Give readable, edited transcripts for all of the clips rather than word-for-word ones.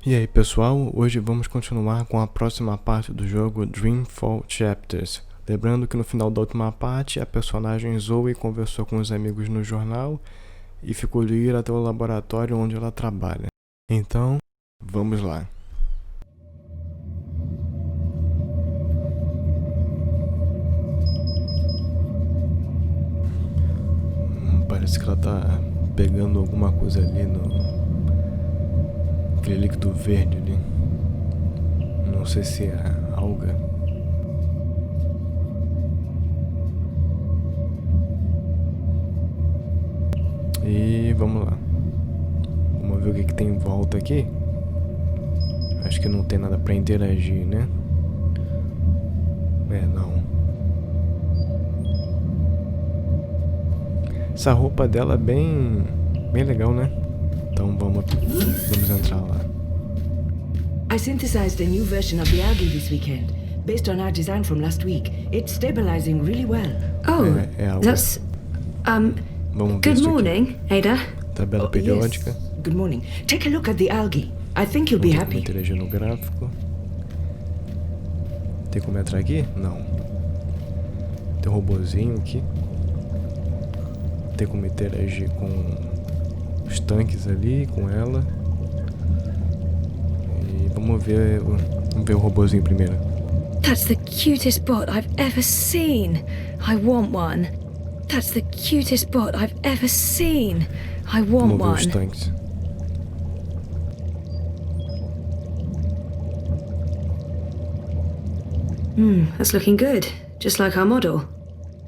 E aí pessoal, hoje vamos continuar com a próxima parte do jogo Dreamfall Chapters. Lembrando que no final da última parte, a personagem Zoe conversou com os amigos no jornal e ficou de ir até o laboratório onde ela trabalha. Então, vamos lá. Parece que ela tá pegando alguma coisa ali no... aquele líquido verde ali. Não sei se é alga. E vamos lá. Vamos ver o que tem em volta aqui. Acho que não tem nada pra interagir, né? Não. Essa roupa dela é bem legal, né? Então vamos entrar lá. I synthesized a new version of the algae this weekend, based on our design from last week. It's stabilizing really well. Oh, that's Vamos ver good isso morning, Ada. aqui. Tabela periódica. Yes. Good morning. Take a look at the algae. I think you'll be Vamos happy. interagir no gráfico. Tem como entrar aqui? Não. Tem um robozinho aqui. Tem como interagir com os tanques ali, com ela. E vamos ver o robozinho primeiro. That's the cutest bot I've ever seen. I want one. That's the cutest bot I've ever seen. I want Vamos ver os one. tanques. That's looking good. Just like our model.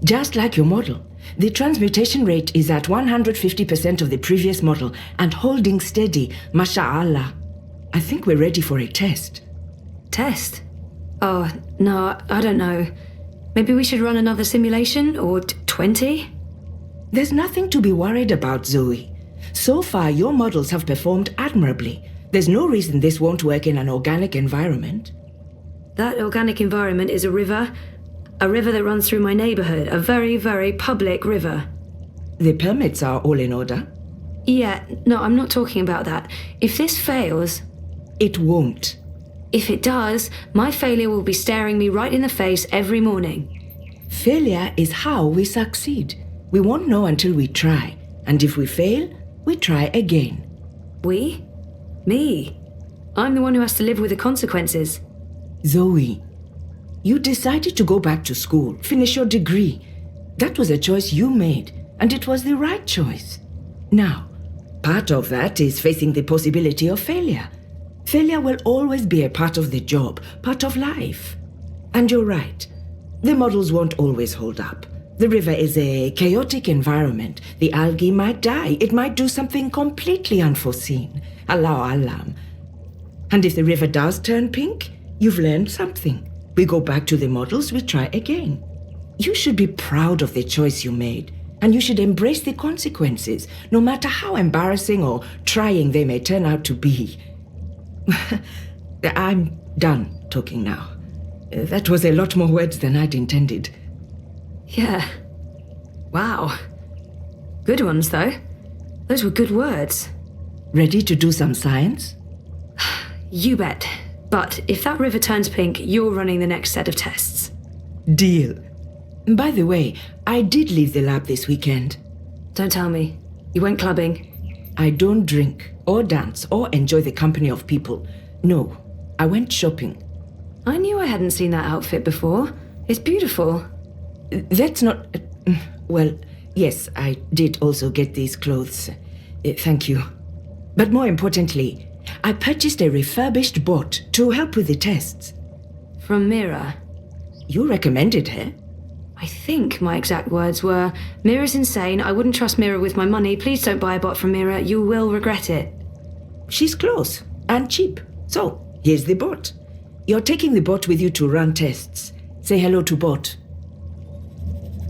Just like your model. The transmutation rate is at 150% of the previous model and holding steady, masha'Allah. I think we're ready for a test. Test? Oh, no, I don't know. Maybe we should run another simulation, or 20? There's nothing to be worried about, Zoe. So far, your models have performed admirably. There's no reason this won't work in an organic environment. That organic environment is a river that runs through my neighborhood, a very, very public river. The permits are all in order. Yeah, no, I'm not talking about that. If this fails... It won't. If it does, my failure will be staring me right in the face every morning. Failure is how we succeed. We won't know until we try. And if we fail, we try again. We? Me? I'm the one who has to live with the consequences. Zoe, you decided to go back to school, finish your degree. That was a choice you made, and it was the right choice. Now, part of that is facing the possibility of failure. Failure will always be a part of the job, part of life. And you're right. The models won't always hold up. The river is a chaotic environment. The algae might die. It might do something completely unforeseen. Allahu Alam. And if the river does turn pink, you've learned something. We go back to the models, we try again. You should be proud of the choice you made. And you should embrace the consequences, no matter how embarrassing or trying they may turn out to be. I'm done talking now. That was a lot more words than I'd intended. Yeah. Wow. Good ones, though. Those were good words. Ready to do some science? You bet. But if that river turns pink, you're running the next set of tests. Deal. By the way, I did leave the lab this weekend. Don't tell me. You went clubbing? I don't drink, or dance, or enjoy the company of people. No, I went shopping. I knew I hadn't seen that outfit before. It's beautiful. That's not... Well, yes, I did also get these clothes. Thank you. But more importantly, I purchased a refurbished bot to help with the tests. From Mira? You recommended her? I think my exact words were, Mira's insane, I wouldn't trust Mira with my money, please don't buy a bot from Mira, you will regret it. She's close and cheap. So, here's the bot. You're taking the bot with you to run tests. Say hello to bot.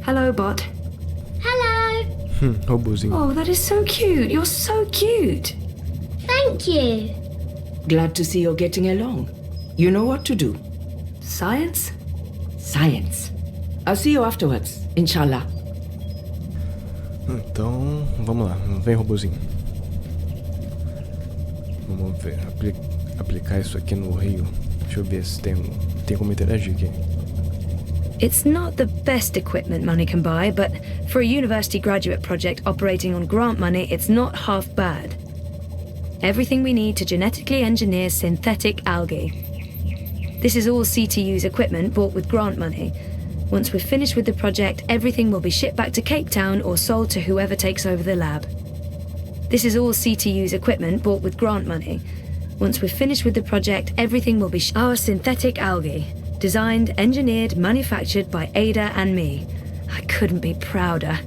Hello, bot. Hello. Robozinho. Oh, that is so cute. You're so cute. Thank you. Glad to see you're getting along. You know what to do. Science? Science. I'll see you afterwards, inshallah. Então, vamos lá. Vem, robozinho. Vamos ver. aplicar isso aqui no rio. Deixa eu ver se tem como interagir aqui. It's not the best equipment money can buy, but for a university graduate project operating on grant money, it's not half bad. Everything we need to genetically engineer synthetic algae. This is all CTU's equipment bought with grant money. Once we're finished with the project, everything will be shipped back to Cape Town or sold to whoever takes over the lab. This is all CTU's equipment bought with grant money. Once we're finished with the project, everything will be our synthetic algae. Designed, engineered, manufactured by Ada and me. I couldn't be prouder.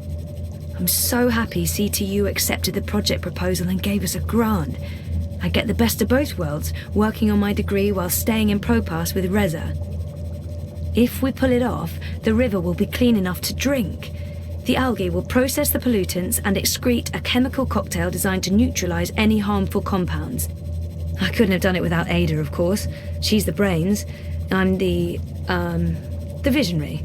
I'm so happy CTU accepted the project proposal and gave us a grant. I get the best of both worlds, working on my degree while staying in Propass with Reza. If we pull it off, the river will be clean enough to drink. The algae will process the pollutants and excrete a chemical cocktail designed to neutralize any harmful compounds. I couldn't have done it without Ada, of course. She's the brains. I'm the visionary.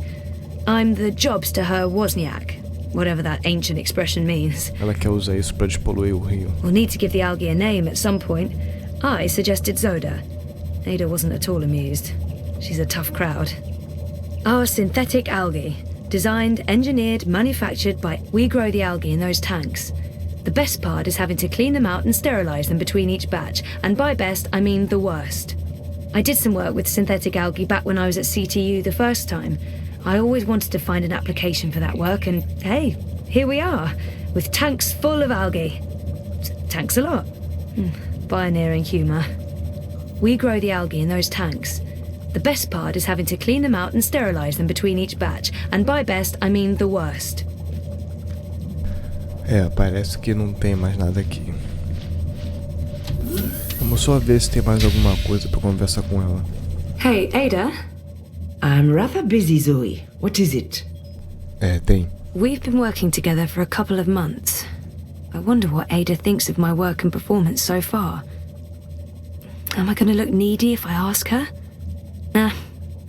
I'm the jobs to her Wozniak, whatever that ancient expression means. Ela quer usar isso para despoluir o rio. We'll need to give the algae a name at some point. I suggested Zoda. Ada wasn't at all amused. She's a tough crowd. Our synthetic algae. Designed, engineered, manufactured by... We grow the algae in those tanks. The best part is having to clean them out and sterilize them between each batch. And by best, I mean the worst. I did some work with synthetic algae back when I was at CTU the first time. I always wanted to find an application for that work, and hey, here we are, with tanks full of algae. Tanks a lot. Pioneering humour. We grow the algae in those tanks. The best part is having to clean them out and sterilize them between each batch, and by best, I mean the worst. Parece que não tem mais nada aqui. Vamos só ver se tem mais alguma coisa pra conversar com ela. Hey, Ada? I'm rather busy, Zoe. What is it? Tem. We've been working together for a couple of months. I wonder what Ada thinks of my work and performance so far. Am I going to look needy if I ask her? Nah,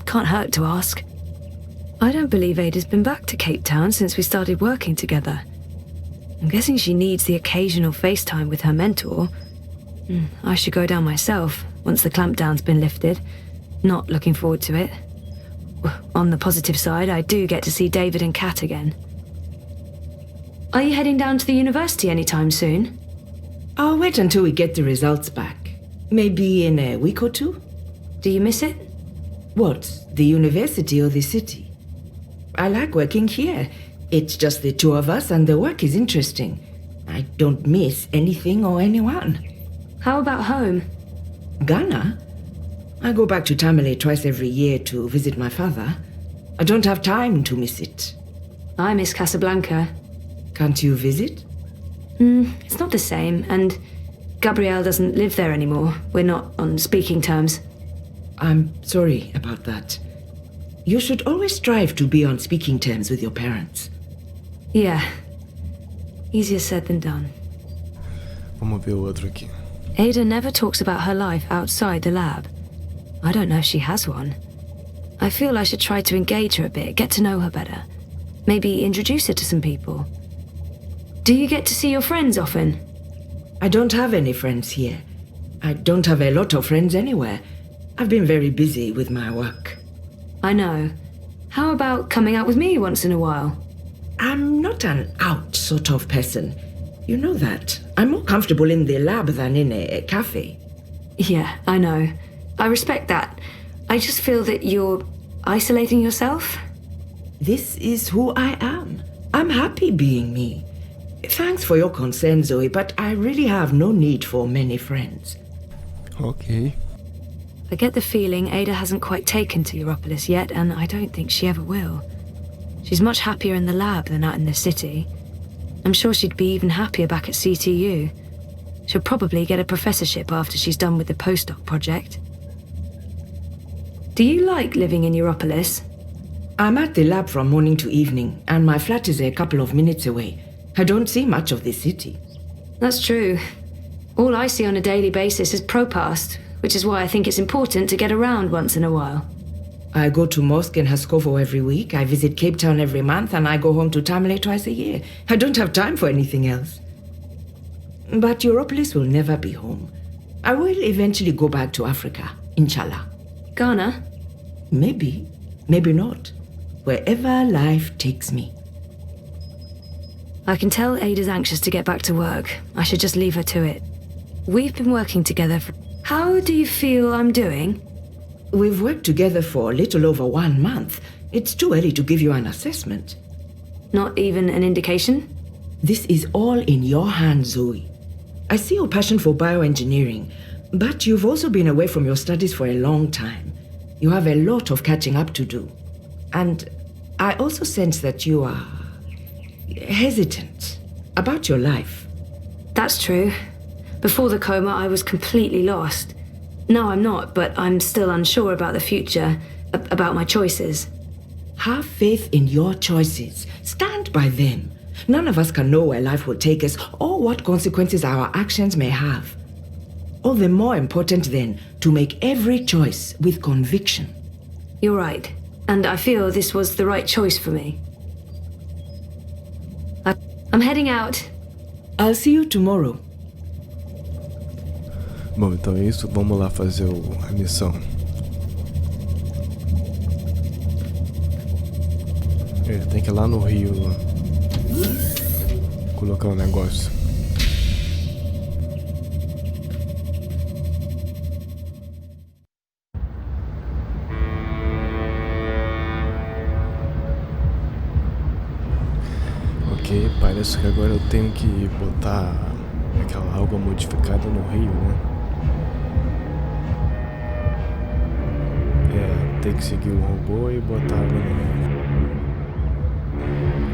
can't hurt to ask. I don't believe Ada's been back to Cape Town since we started working together. I'm guessing she needs the occasional FaceTime with her mentor. I should go down myself once the clampdown's been lifted. Not looking forward to it. On the positive side, I do get to see David and Kat again. Are you heading down to the university anytime soon? I'll wait until we get the results back. Maybe in a week or two? Do you miss it? What, the university or the city? I like working here. It's just the two of us and the work is interesting. I don't miss anything or anyone. How about home? Ghana? I go back to Tamale twice every year to visit my father. I don't have time to miss it. I miss Casablanca. Can't you visit? It's not the same, and Gabrielle doesn't live there anymore. We're not on speaking terms. I'm sorry about that. You should always strive to be on speaking terms with your parents. Yeah. Easier said than done. Vamos ver o outro aqui. Ada never talks about her life outside the lab. I don't know if she has one. I feel I should try to engage her a bit, get to know her better. Maybe introduce her to some people. Do you get to see your friends often? I don't have any friends here. I don't have a lot of friends anywhere. I've been very busy with my work. I know. How about coming out with me once in a while? I'm not an out sort of person. You know that. I'm more comfortable in the lab than in a cafe. Yeah, I know. I respect that. I just feel that you're isolating yourself. This is who I am. I'm happy being me. Thanks for your concern, Zoe, but I really have no need for many friends. Ok. I get the feeling Ada hasn't quite taken to Europolis yet, and I don't think she ever will. She's much happier in the lab than out in the city. I'm sure she'd be even happier back at CTU. She'll probably get a professorship after she's done with the postdoc project. Do you like living in Europolis? I'm at the lab from morning to evening, and my flat is a couple of minutes away. I don't see much of the city. That's true. All I see on a daily basis is Propast, which is why I think it's important to get around once in a while. I go to mosque in Haskovo every week, I visit Cape Town every month, and I go home to Tamale twice a year. I don't have time for anything else. But Europolis will never be home. I will eventually go back to Africa, inshallah. Ghana? Maybe, maybe not. Wherever life takes me. I can tell Ada's anxious to get back to work. I should just leave her to it. We've been working together for... How do you feel I'm doing? We've worked together for a little over 1 month. It's too early to give you an assessment. Not even an indication? This is all in your hands, Zoe. I see your passion for bioengineering, but you've also been away from your studies for a long time. You have a lot of catching up to do. And I also sense that you are hesitant about your life. That's true. Before the coma, I was completely lost. Now I'm not, but I'm still unsure about the future, about my choices. Have faith in your choices. Stand by them. None of us can know where life will take us or what consequences our actions may have. All the more important, then, to make every choice with conviction. You're right, and I feel this was the right choice for me. I'm heading out. I'll see you tomorrow. Bom, então é isso. Vamos lá fazer a missão. Tem que ir lá no rio colocar um negócio. Ok, parece que agora eu tenho que botar aquela água modificada no rio, né? Tem que seguir o robô e botar água no rio.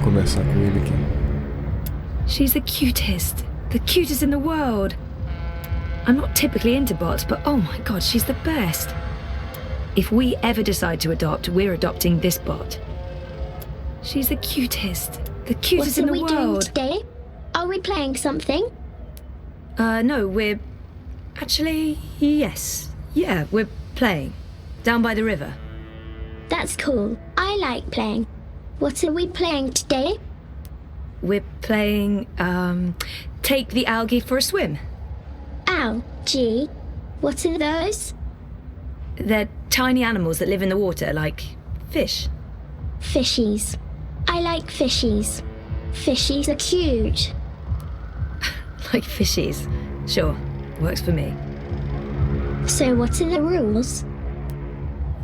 Começar com ele aqui. She's the cutest in the world. I'm not typically into bots, but oh my god, she's the best. If we ever decide to adopt, we're adopting this bot. She's the cutest in the world. What are we doing today? Are we playing something? No, we're... Actually, yes. Yeah, we're playing. Down by the river. That's cool. I like playing. What are we playing today? We're playing, take the algae for a swim. Algae? What are those? They're tiny animals that live in the water, like fish. Fishies. I like fishies. Fishies are cute. Like fishies. Sure, works for me. So what are the rules?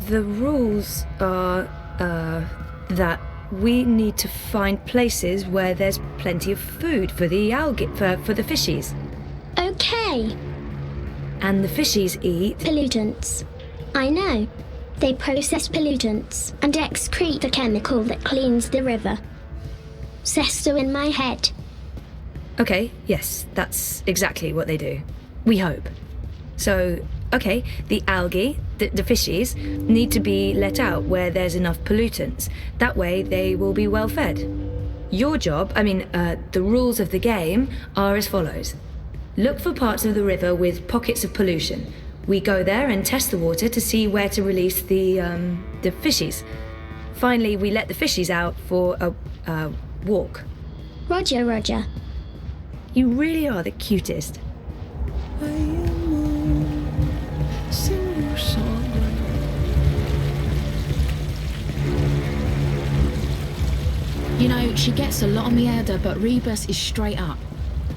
The rules are, that we need to find places where there's plenty of food for the algae, for the fishies. Okay. And the fishies eat... Pollutants. I know. They process pollutants and excrete the chemical that cleans the river. Sesto in my head. Okay, yes, that's exactly what they do. We hope. So, okay, the algae, the fishies, need to be let out where there's enough pollutants. That way they will be well fed. Your job, the rules of the game are as follows. Look for parts of the river with pockets of pollution. We go there and test the water to see where to release the fishies. Finally, we let the fishies out for a walk. Roger, Roger. You really are the cutest. You know, she gets a lot on me, Ada, but Rebus is straight up.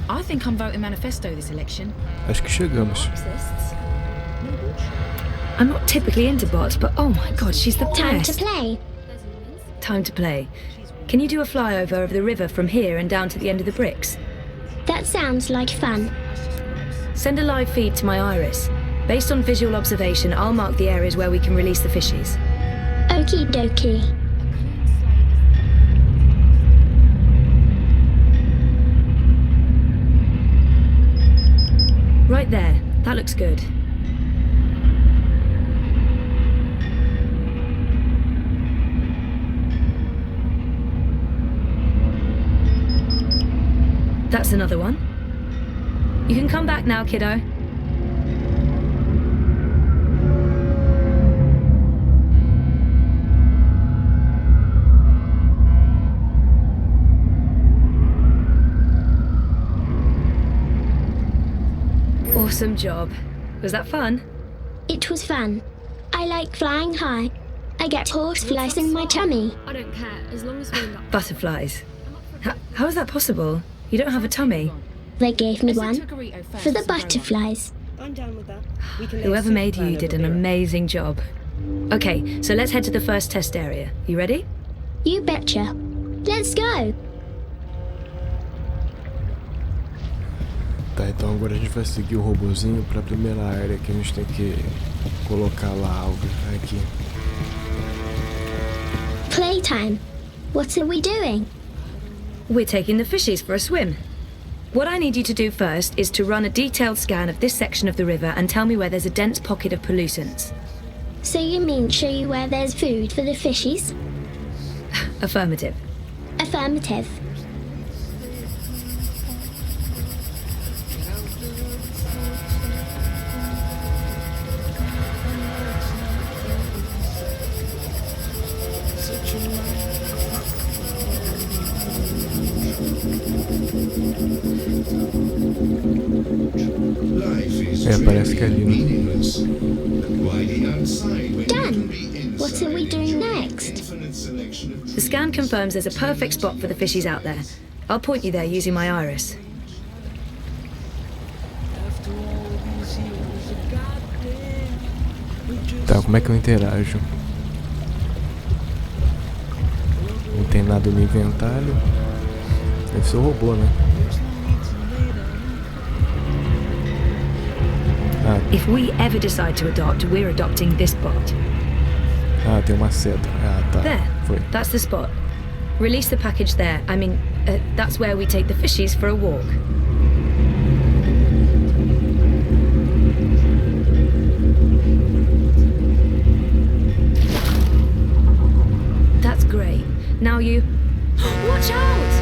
I think I'm voting manifesto this election. Acho que chegamos. I'm not typically into bots, but oh my god, she's the Time best. to play. Time to play. Can you do a flyover of the river from here and down to the end of the bricks? That sounds like fun. Send a live feed to my iris. Based on visual observation, I'll mark the areas where we can release the fishies. Okie dokie. Right there. That looks good. That's another one. You can come back now, kiddo. Awesome job. Was that fun? It was fun. I like flying high. I get horseflies in my tummy. I don't care, as long as we're not... Butterflies. How is that possible? You don't have a tummy. They gave me one for the butterflies. I'm down with that. Whoever made you did an amazing job. Okay, so let's head to the first test area. You ready? You betcha. Let's go. Tá, então agora a gente vai seguir o robozinho para a primeira área que a gente tem que colocar lá algo aqui. Playtime. What are we doing? We're taking the fishies for a swim. What I need you to do first is to run a detailed scan of this section of the river and tell me where there's a dense pocket of pollutants. So you mean show you where there's food for the fishies? Affirmative. Affirmative. Parece que é ali, né? Dan, what are we doing next? The scan confirms there's a perfect spot for the fishies out there. I'll point you there using my iris. Tá, como é que eu interajo? Não tem nada no inventário. Deve ser o robô, né? If we ever decide to adopt, we're adopting this bot. Ah, tem uma seta. Ah, tá. There. Foi. That's the spot. Release the package there. That's where we take the fishies for a walk. That's great. Now you... Watch out!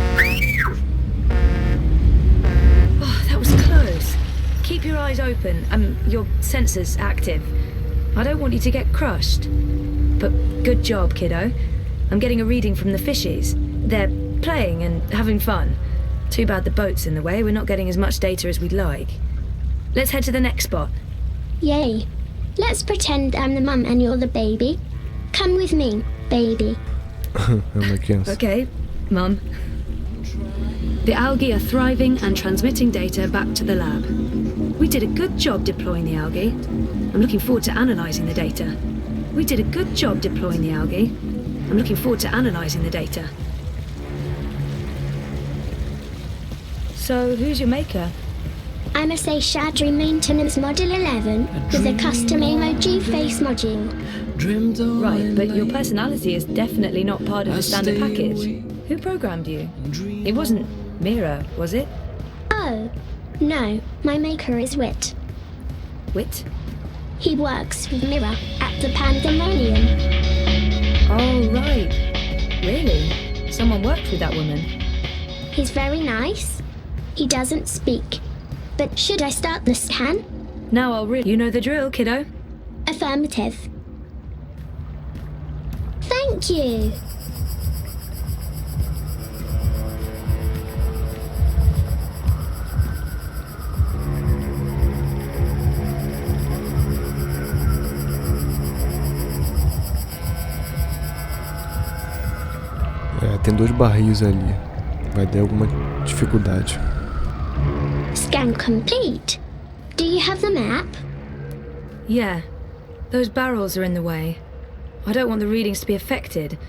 Oh, that was close. Keep your eyes open, your sensors active. I don't want you to get crushed. But good job, kiddo. I'm getting a reading from the fishies. They're playing and having fun. Too bad the boat's in the way. We're not getting as much data as we'd like. Let's head to the next spot. Yay. Let's pretend I'm the mum and you're the baby. Come with me, baby. Okay, Mum. The algae are thriving and transmitting data back to the lab. We did a good job deploying the algae. I'm looking forward to analysing the data. We did a good job deploying the algae. I'm looking forward to analysing the data. So, who's your maker? I'm a Shadri Maintenance Model 11 with a custom emoji face module. Right, but your personality is definitely not part of the standard package. Who programmed you? It wasn't Mira, was it? Oh, no, my maker is Wit. Wit? He works with Mira at the Pandemonium. Oh, right. Really? Someone worked with that woman? He's very nice. He doesn't speak. But should I start the scan? Now I'll You know the drill, kiddo. Affirmative. Thank you. Tem 2 barris ali. Vai dar alguma dificuldade. Scan complete. Do you have the map? Yeah. Those barrels are in the way. I don't want the readings to be affected.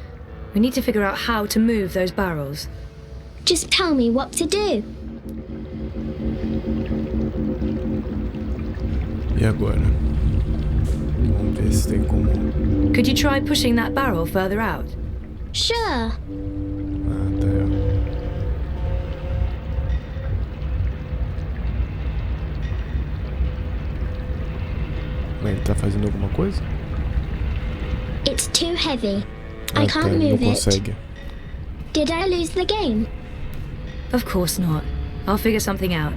We need to figure out how to move those barrels. Just tell me what to do. E agora? Vamos ver se tem como... Could you try pushing that barrel further out? Sure. Tá. Mas ele tá fazendo alguma coisa? It's too heavy. I can't move não consegue. it. Did I lose the game? Of course not. I'll figure something out.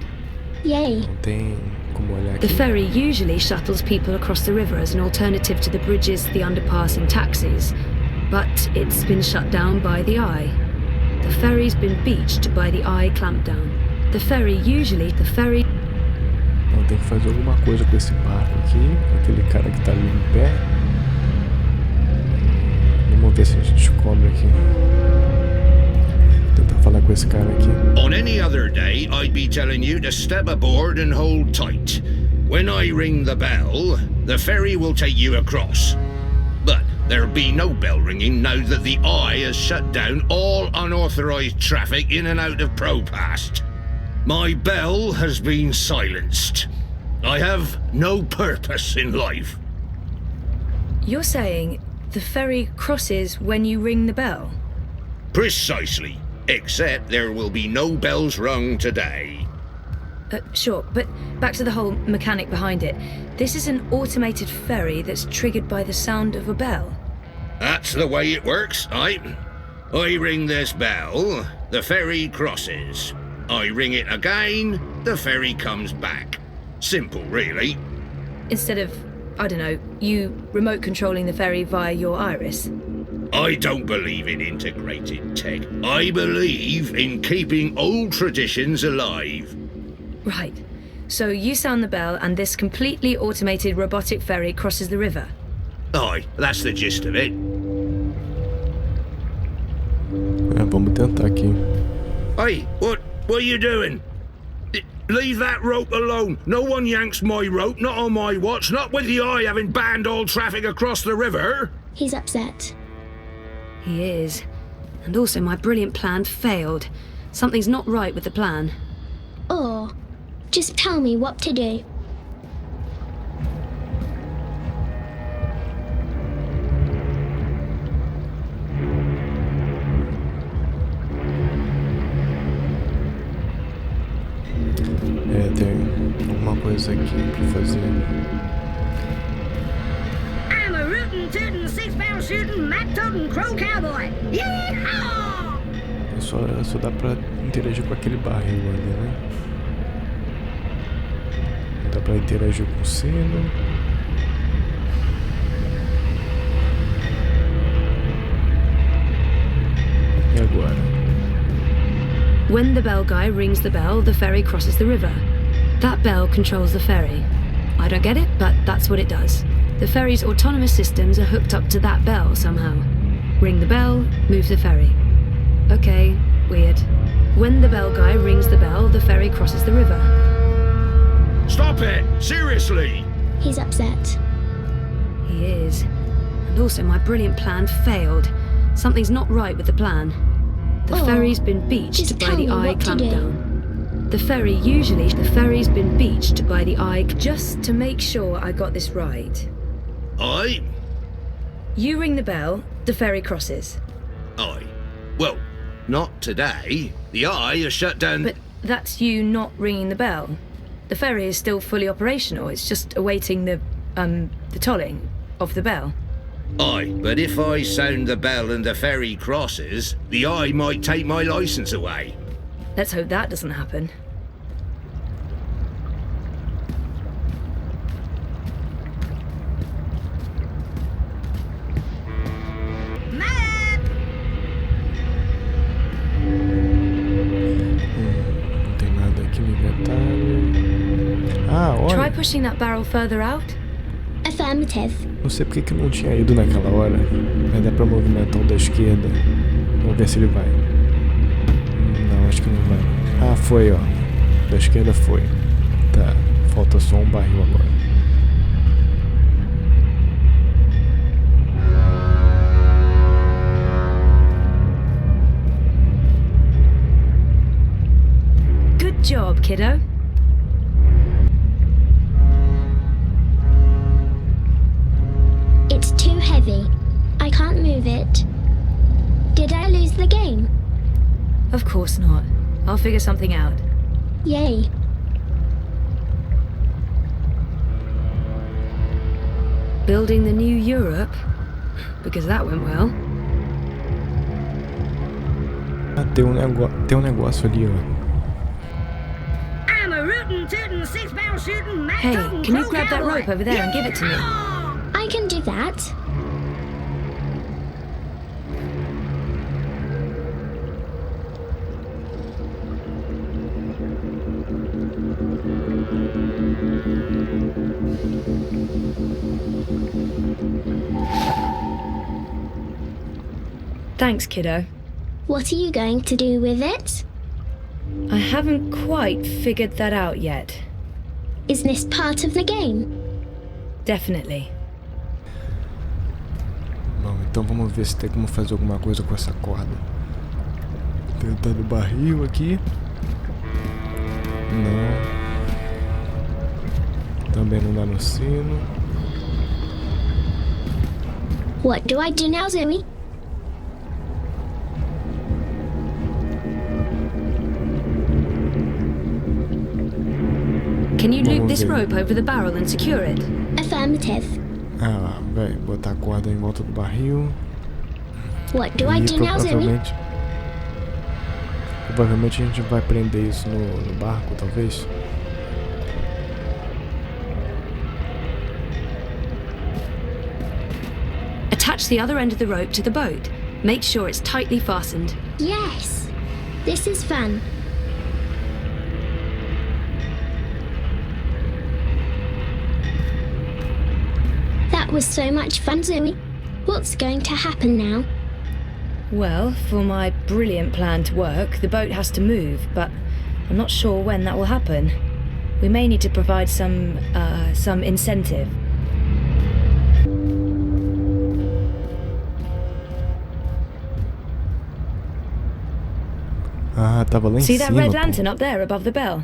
Yay. Não tem como olhar The aqui. ferry usually shuttles people across the river as an alternative to the bridges, the underpass and taxis. But it's been shut down by the Eye. The ferry's been beached by the Eye clampdown. The ferry... tem que fazer alguma coisa com esse barco aqui, com aquele cara que tá ali em pé. Vamos ver se a gente descobre aqui. Vou tentar falar com esse cara aqui. On any other day, I'd be telling you to step aboard and hold tight. When I ring the bell, the ferry will take you across. But there'll be no bell ringing now that the Eye has shut down all unauthorized traffic in and out of Propast. My bell has been silenced. I have no purpose in life. You're saying the ferry crosses when you ring the bell? Precisely. Except there will be no bells rung today. Sure, but back to the whole mechanic behind it. This is an automated ferry that's triggered by the sound of a bell. That's the way it works, I ring this bell, the ferry crosses. I ring it again, the ferry comes back. Simple, really. Instead of, I don't know, you remote controlling the ferry via your iris. I don't believe in integrated tech. I believe in keeping old traditions alive. Right. So you sound the bell and this completely automated robotic ferry crosses the river? Aye, that's the gist of it. Vamos tentar aqui. Hey, what are you doing? Leave that rope alone. No one yanks my rope, not on my watch, not with the Eye having banned all traffic across the river. He's upset. He is. And also my brilliant plan failed. Something's not right with the plan. Or just tell me what to do. Tem alguma coisa aqui pra fazer. I'm a rootin', tootin', six-barrel shooting, map-toting, crow cowboy. Yeehaw! Só dá pra interagir com aquele barril ali, né? Dá pra interagir com o sino. E agora? When the bell guy rings the bell, the ferry crosses the river. That bell controls the ferry. I don't get it, but that's what it does. The ferry's autonomous systems are hooked up to that bell somehow. Ring the bell, move the ferry. Okay, weird. When the bell guy rings the bell, the ferry crosses the river. Stop it! Seriously! He's upset. He is. And also my brilliant plan failed. Something's not right with the plan. The ferry's been beached just by tell the me Eye what to do. clampdown. The ferry's been beached by the Eye. Just to make sure I got this right. Aye? You ring the bell, the ferry crosses. Aye. Well, not today. The Eye has shut down... But that's you not ringing the bell. The ferry is still fully operational. It's just awaiting the tolling of the bell. Aye, but if I sound the bell and the ferry crosses, the Eye might take my licence away. Let's hope that doesn't happen. Map! Não tem nada aqui no inventário. Ah, olha. Try pushing that barrel further out. Affirmative. Não sei porque que não tinha ido naquela hora. Mas dá pra movimentar o da esquerda. Vamos ver se ele vai. Não, acho que não vai. Ah, foi, ó. Da esquerda foi. Tá. Falta só um barril agora. Good job, kiddo. It's too heavy. I can't move it. Did I lose the game? Of course not. I'll figure something out. Yay. Building the new Europe? Because that went well. Ah, tem um negócio ali, ó. I'm a rootin', tootin', six-barrel shooting, Hey, map-toting, can you crow grab that cowboy. rope over there and give it to me? Yeehaw! I can do that. Thanks, kiddo. What are you going to do with it? I haven't quite figured that out yet. Is this part of the game? Definitely. Bom, então vamos ver se tem como fazer alguma coisa com essa corda. Tentando o barril aqui. Não. Também não dá no sino. What do I do now, Zoe? Can you loop this rope over the barrel and secure it? Affirmative. Ah, vai botar a corda em volta do barril. What do I do now, Zoe? Provavelmente a gente vai prender isso no barco, talvez. Attach the other end of the rope to the boat. Make sure it's tightly fastened. Yes. This is fun. That was so much fun, Zoe. What's going to happen now? Well, for my brilliant plan to work, the boat has to move, but I'm not sure when that will happen. We may need to provide some incentive. Ah, tava lá em See that cima, red pô. lantern up there above the bell?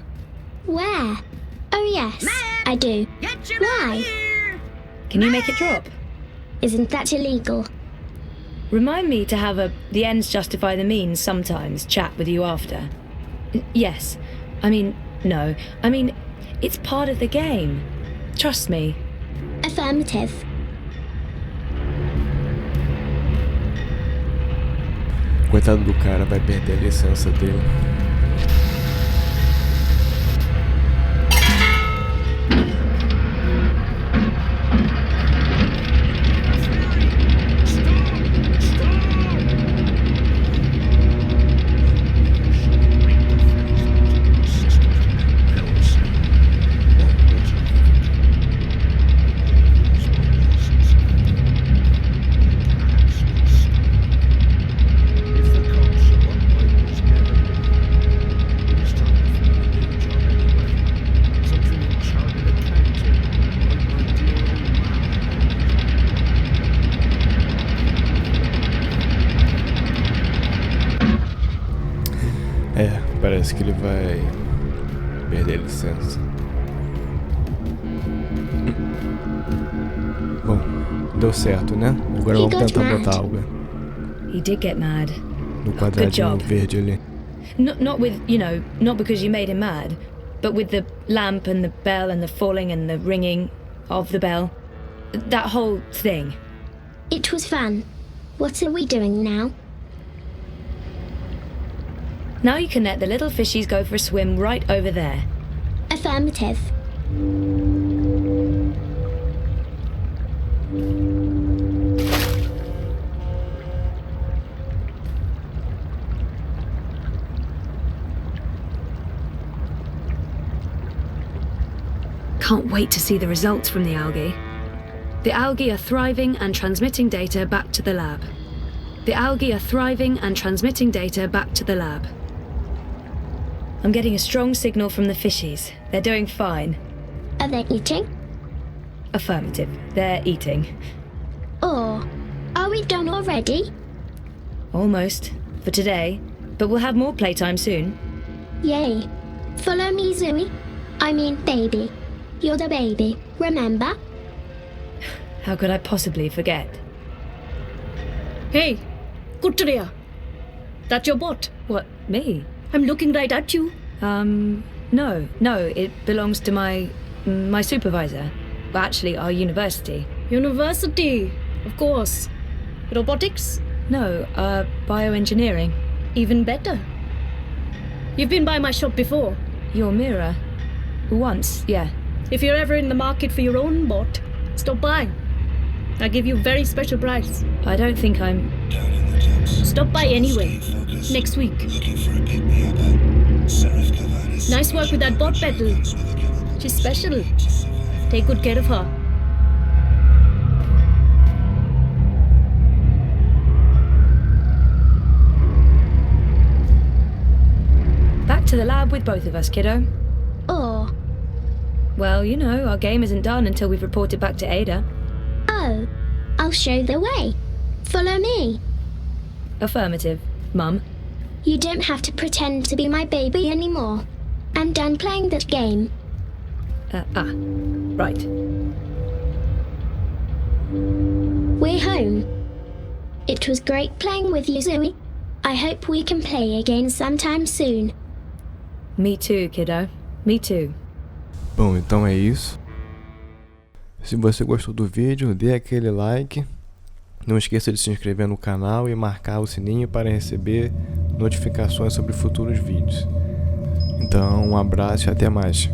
Where? Oh, yes, I do. Get your Why? here! Can you make it drop? Isn't that illegal? Remind me to have the ends justify the means sometimes chat with you after. Yes. No. It's part of the game. Trust me. Affirmative. Coitado do cara, vai perder a licença dele. Parece que ele vai perder a licença. Bom, deu certo, né? Agora vamos tentar botar algo He did get mad. no quadradinho verde ali. Not because you made him mad, but with the lamp and the bell and the falling and the ringing of the bell. That whole thing. It was fun. What are we doing now? Now you can let the little fishies go for a swim right over there. Affirmative. Can't wait to see the results from the algae. The algae are thriving and transmitting data back to the lab. The algae are thriving and transmitting data back to the lab. I'm getting a strong signal from the fishies. They're doing fine. Are they eating? Affirmative. They're eating. Or are we done already? Almost. For today. But we'll have more playtime soon. Yay. Follow me, Zoe. I mean, baby. You're the baby, remember? How could I possibly forget? Hey, Kuttria. That's your bot. What, me? I'm looking right at you. No, it belongs to my supervisor. Well, actually, our university. University, of course. Robotics? No, bioengineering. Even better. You've been by my shop before. Your mirror? Once, yeah. If you're ever in the market for your own bot, stop by. I'll give you a very special price. I don't think I'm... Stop by anyway. Next week. Nice work with that bot, Petal. She's special. Take good care of her. camp with both of us, kiddo. Or, Well, you know, our game isn't done until we've reported back to Ada. oh, I'll show the way. Follow me. Affirmative, Mum. You don't have to pretend to be my baby anymore. I'm done playing that game. Right. We're home. It was great playing with you, Zoe. I hope we can play again sometime soon. Me too, kiddo. Me too. Bom, então é isso. Se você gostou do vídeo, dê aquele like. Não esqueça de se inscrever no canal e marcar o sininho para receber notificações sobre futuros vídeos. Então, um abraço e até mais.